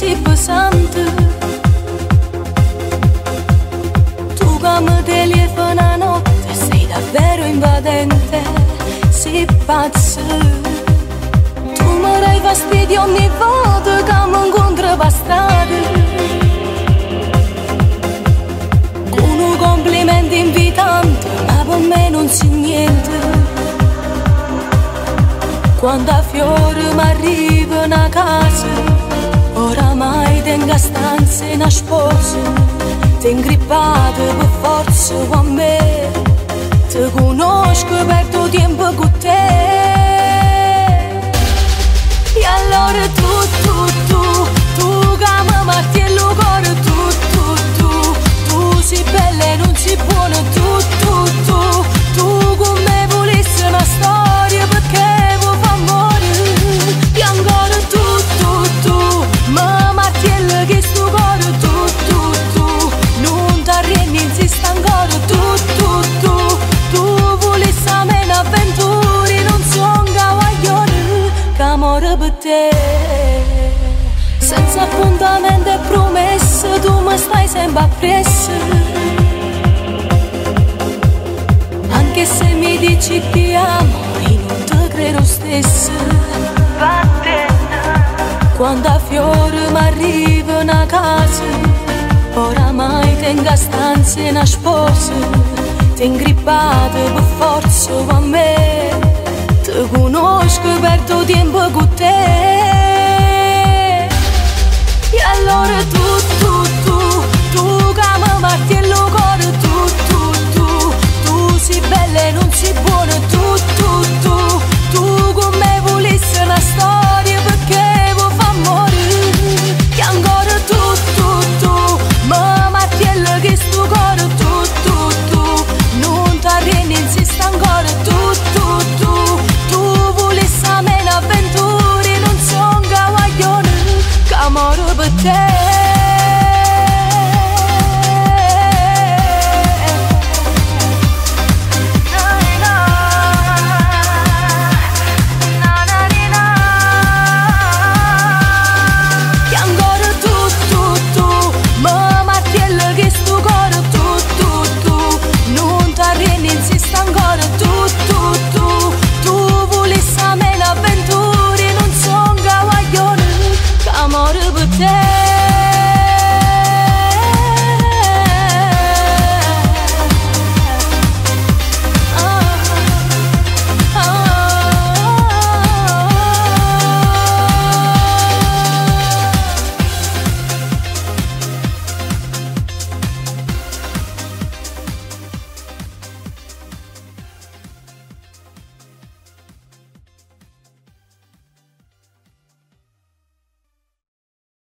così pesante. Tu che mi telefona notte sei davvero invadente, sei pazzo. Tu mi dai fastidio ogni volta che mi incontro per strada, con un complimento invitante ma per me non si niente. Quando a fiori mi arrivano a casa, oramai tengo a stanza una sposa, ti ingrippato per forza con me, ti conosco, perdo tempo con te. E allora tu che mi matti il cuore, tu sei bella e non sei buona, tu con me volessi una storia perché che sto cuore, tu non t'arrendi, insisti ancora, tu volessi a me un'avventura, non sono un cavaliere che amore per te. Senza appuntamento e promesse, tu mi stai sempre appresso, anche se mi dici ti amo, io non te credo stesso. Quando a fiori mi arrivano a casa, oramai tengo a stanza una sposa, ti ingrippato per forza con me, ti conosco,